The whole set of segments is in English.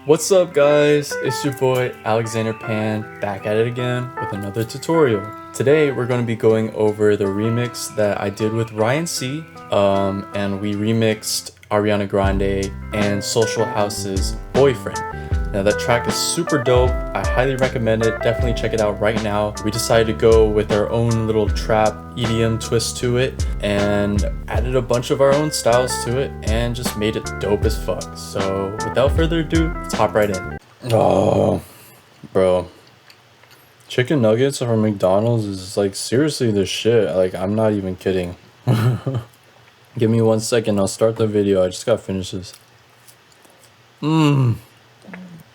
What's up guys, it's your boy Alexander Pan back at it again with another tutorial. Today we're going to be going over the remix that I did with RYANSEE, and we remixed Ariana Grande and Social House's Boyfriend. Now that track is super dope, I highly recommend it, definitely check it out right now. We decided to go with our own little trap EDM twist to it and added a bunch of our own styles to it and just made it dope as fuck. So without further ado, let's hop right in. Oh, bro. Chicken nuggets from McDonald's is like seriously the shit. Like, I'm not even kidding. Give me 1 second, I'll start the video. I just gotta finish this.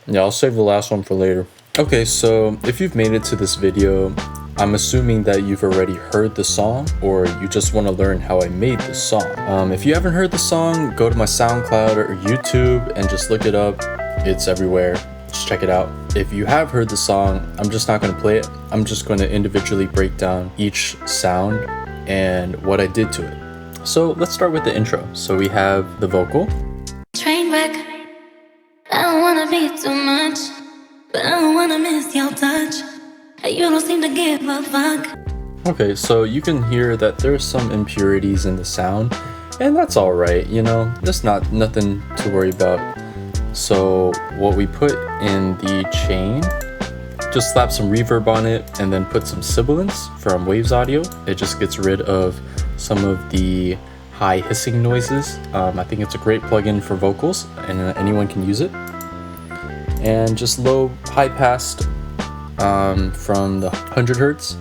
Yeah, I'll save the last one for later. Okay, so if you've made it to this video, I'm assuming that you've already heard the song or you just want to learn how I made the song. If you haven't heard the song, go to my SoundCloud or YouTube and just look it up. It's everywhere. Just check it out. If you have heard the song, I'm just not going to play it. I'm just going to individually break down each sound and what I did to it. So let's start with the intro. So we have the vocal. Train wreck. I don't wanna be too much, but I don't wanna miss your touch. You don't seem to give a fuck. Okay, so you can hear that there's some impurities in the sound, and that's alright, you know, that's nothing to worry about. So what we put in the chain, just slap some reverb on it and then put some sibilance from Waves Audio. It just gets rid of some of the high hissing noises. I think it's a great plugin for vocals and anyone can use it. And just low high passed from the 100 Hertz.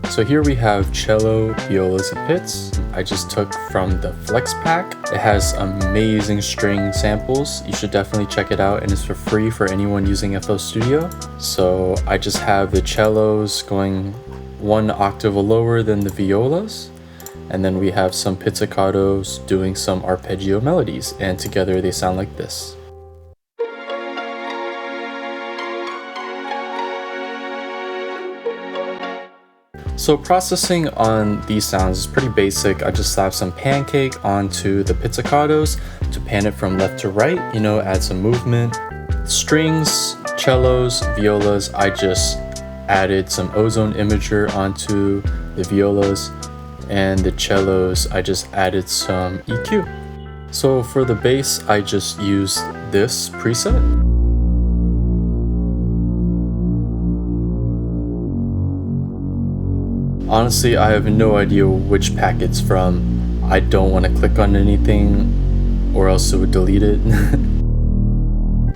So here we have cello, violas, and pits. I just took from the Flex Pack. It has amazing string samples. You should definitely check it out, and it's for free for anyone using FL Studio. So I just have the cellos going 1 octave lower than the violas. And then we have some pizzicatos doing some arpeggio melodies, and together they sound like this. So processing on these sounds is pretty basic. I just slap some pancake onto the pizzicatos to pan it from left to right, you know, add some movement. Strings, cellos, violas, I just added some ozone imager onto the violas. And the cellos, I just added some EQ. So for the bass, I just used this preset. Honestly, I have no idea which pack it's from. I don't want to click on anything or else it would delete it.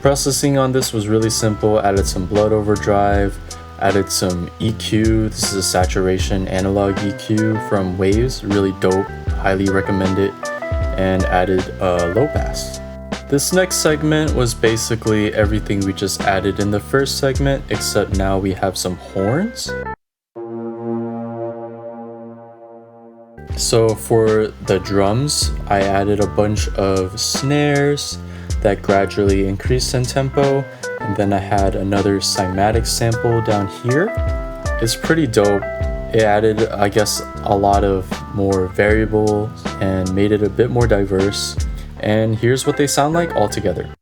Processing on this was really simple. Added some blood overdrive, added some EQ. This is a saturation analog EQ from Waves, really dope, highly recommend it, and added a low pass. This next segment was basically everything we just added in the first segment, except now we have some horns. So for the drums, I added a bunch of snares that gradually increased in tempo, and then I had another cymatic sample down here. It's pretty dope. It added, I guess, a lot of more variables and made it a bit more diverse. And here's what they sound like all together.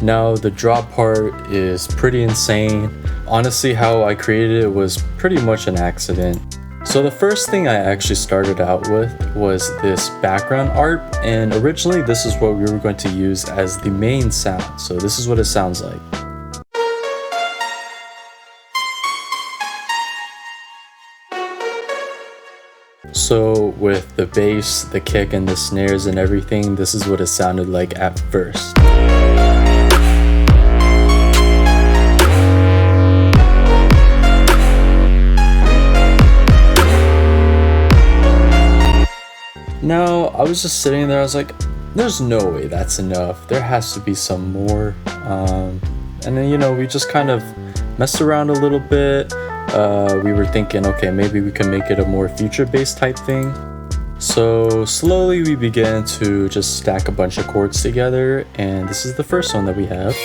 Now the drop part is pretty insane. Honestly, how I created it was pretty much an accident. So the first thing I actually started out with was this background art, and originally this is what we were going to use as the main sound. So this is what it sounds like. So with the bass, the kick, and the snares and everything, this is what it sounded like at first. Now, I was just sitting there, I was like, there's no way that's enough. There has to be some more. And then, you know, we just kind of messed around a little bit. We were thinking, okay, maybe we can make it a more future-based type thing. So slowly we began to just stack a bunch of chords together, and this is the first one that we have.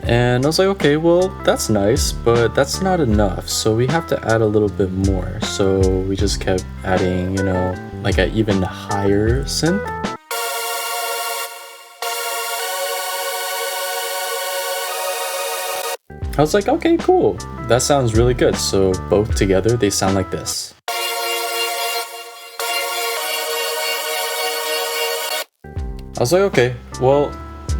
And I was like, okay, well, that's nice, but that's not enough. So we have to add a little bit more. So we just kept adding, you know, like an even higher synth. I was like, okay, cool. That sounds really good. So both together, they sound like this. I was like, okay, well,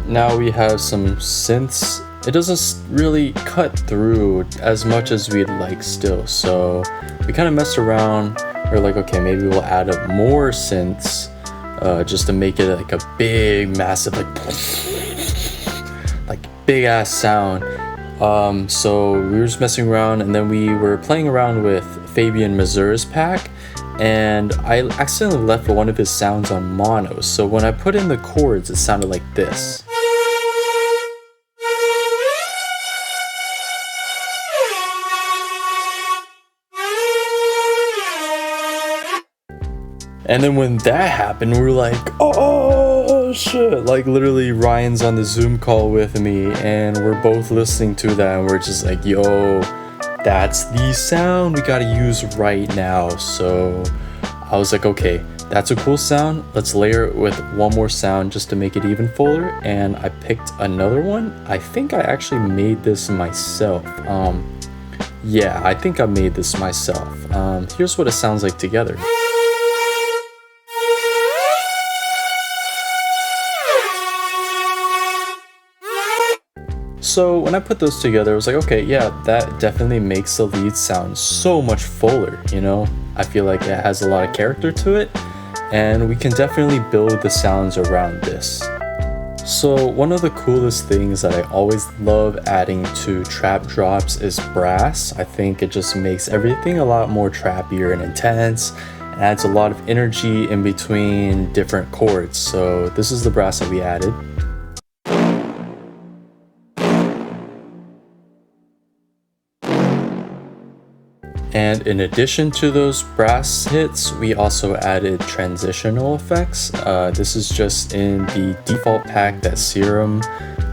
now we have some synths. It doesn't really cut through as much as we'd like still, so we kind of messed around. We're like, okay, maybe we'll add up more synths just to make it like a big, massive, like big ass sound. So we were just messing around, and then we were playing around with Fabian Mazur's pack, and I accidentally left one of his sounds on mono, so when I put in the chords, it sounded like this. And then when that happened, we were like, oh shit, like literally Ryan's on the Zoom call with me, and we're both listening to that, and we're just like, yo, that's the sound we gotta use right now. So I was like, okay, that's a cool sound, let's layer it with one more sound just to make it even fuller. And I picked another one. I think I actually made this myself. Yeah, I think I made this myself. Here's what it sounds like together. So when I put those together, I was like, okay, yeah, that definitely makes the lead sound so much fuller, you know? I feel like it has a lot of character to it, and we can definitely build the sounds around this. So one of the coolest things that I always love adding to trap drops is brass. I think it just makes everything a lot more trappier and intense, and adds a lot of energy in between different chords. So this is the brass that we added. And in addition to those brass hits, we also added transitional effects. This is just in the default pack that Serum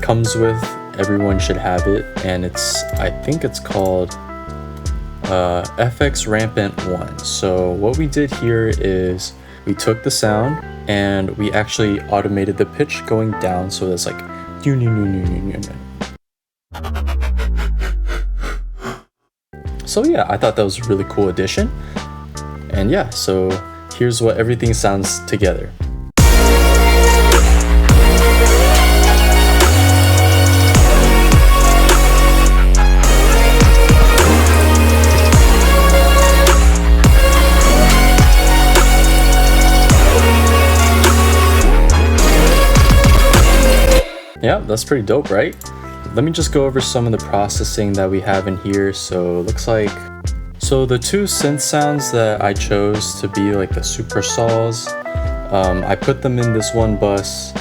comes with. Everyone should have it, and I think it's called FX Rampant 1. So what we did here is we took the sound and we actually automated the pitch going down, so it's like So yeah, I thought that was a really cool addition. And yeah, so here's what everything sounds together. Yeah, that's pretty dope, right? Let me just go over some of the processing that we have in here. So it looks like, so the two synth sounds that I chose to be like the super saws, I put them in this one bus,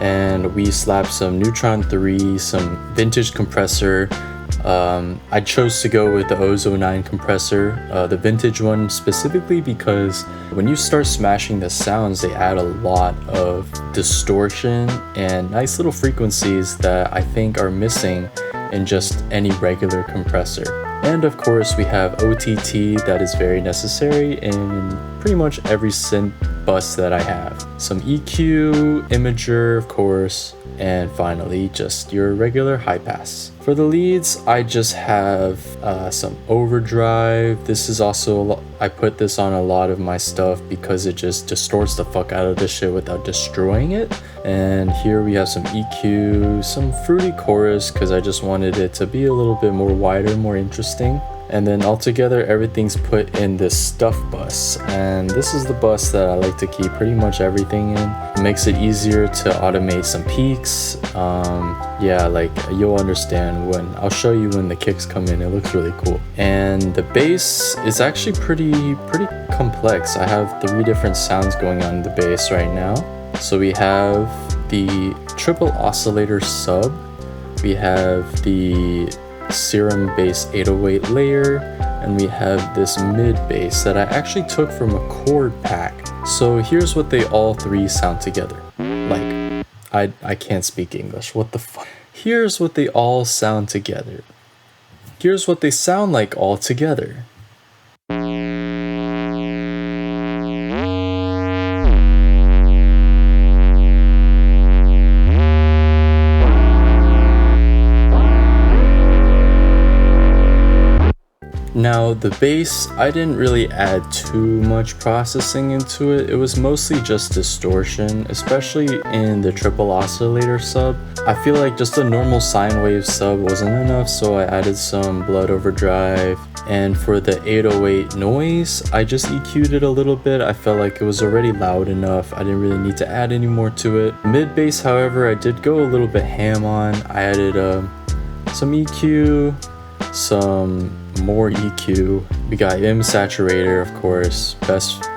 and we slapped some Neutron 3, some vintage compressor. I chose to go with the Ozo 9 compressor, the vintage one specifically because when you start smashing the sounds, they add a lot of distortion and nice little frequencies that I think are missing in just any regular compressor. And of course we have OTT that is very necessary in pretty much every synth bus that I have. Some EQ, imager of course, and finally just your regular high pass. For the leads, I just have some overdrive. This is also, I put this on a lot of my stuff because it just distorts the fuck out of this shit without destroying it. And here we have some EQ, some fruity chorus because I just wanted it to be a little bit more wider, more interesting. And then altogether everything's put in this stuff bus, and this is the bus that I like to keep pretty much everything in. It makes it easier to automate some peaks. Yeah, like you'll understand when I'll show you when the kicks come in. It looks really cool. And the bass is actually pretty complex. I have 3 different sounds going on in the bass right now. So we have the triple oscillator sub, we have the Serum bass 808 layer, and we have this mid bass that I actually took from a chord pack. So here's what they all three sound together. Like, I can't speak English, what the fuck? Here's what they all sound together. Here's what they sound like all together. Now the bass, I didn't really add too much processing into it. It was mostly just distortion, especially in the triple oscillator sub. I feel like just a normal sine wave sub wasn't enough, so I added some blood overdrive. And for the 808 noise, I just EQ'd it a little bit. I felt like it was already loud enough. I didn't really need to add any more to it. Mid bass, however, I did go a little bit ham on. I added some EQ, some more EQ. We got Saturator, of course,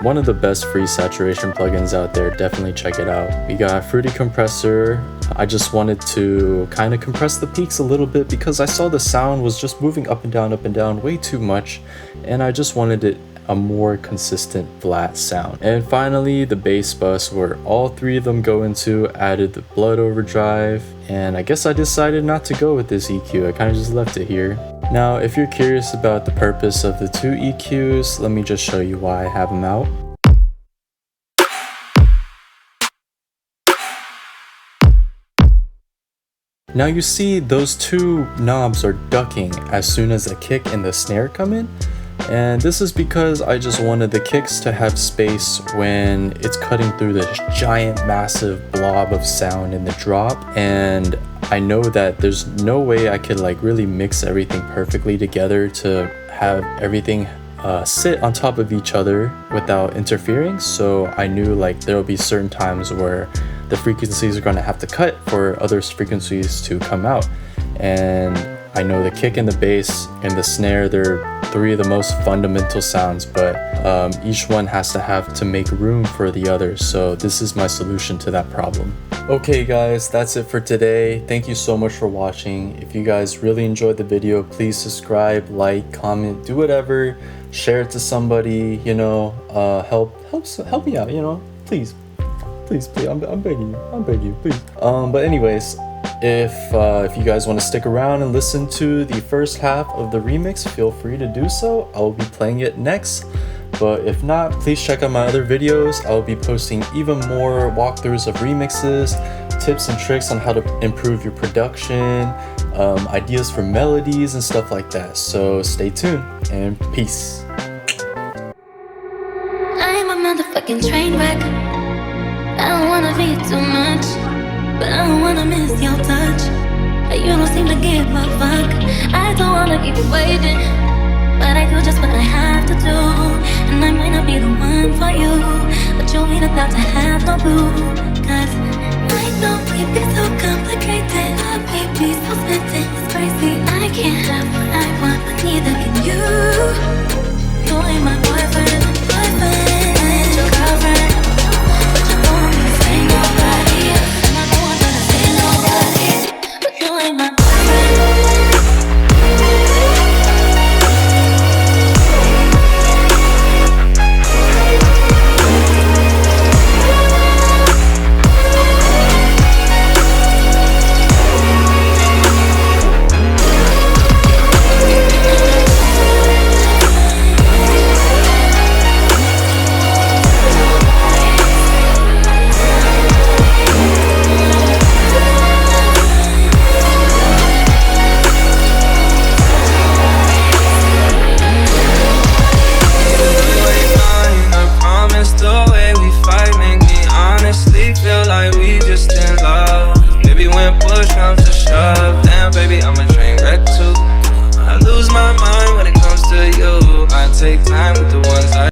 one of the best free saturation plugins out there. Definitely check it out. We got Fruity Compressor. I just wanted to kind of compress the peaks a little bit because I saw the sound was just moving up and down way too much, and I just wanted it a more consistent flat sound. And finally, the bass bus, where all three of them go into, added the blood overdrive, and I guess I decided not to go with this EQ. I kind of just left it here. Now, if you're curious about the purpose of the two EQs, let me just show you why I have them out. Now you see those two knobs are ducking as soon as the kick and the snare come in. And this is because I just wanted the kicks to have space when it's cutting through this giant massive blob of sound in the drop. And I know that there's no way I could like really mix everything perfectly together to have everything sit on top of each other without interfering. So I knew like there will be certain times where the frequencies are going to have to cut for other frequencies to come out. And I know the kick and the bass and the snare, they're three of the most fundamental sounds, but each one has to have to make room for the other. So this is my solution to that problem. Okay guys, that's it for today. Thank you so much for watching. If you guys really enjoyed the video, please subscribe, like, comment, do whatever, share it to somebody, you know, help me out, you know, please, I'm begging you, please. But anyways, if you guys want to stick around and listen to the first half of the remix, feel free to do so. I will be playing it next. But if not, please check out my other videos. I will be posting even more walkthroughs of remixes, tips and tricks on how to improve your production, ideas for melodies and stuff like that. So stay tuned and peace. I'm a motherfucking train wreck. I don't wanna be too much, but I don't wanna miss your touch. You don't seem to give a fuck. I don't wanna keep you waiting, but I do just what I have to do. And I might not be the one for you, but you'll be about to have no clue. Cause I know we be so complicated, we be so split, it's crazy. I can't have what I want, but neither can you. You ain't my boyfriend, I ain't your girlfriend, but you want me to say nobody. And I know I'm gonna say nobody, but you ain't my boyfriend.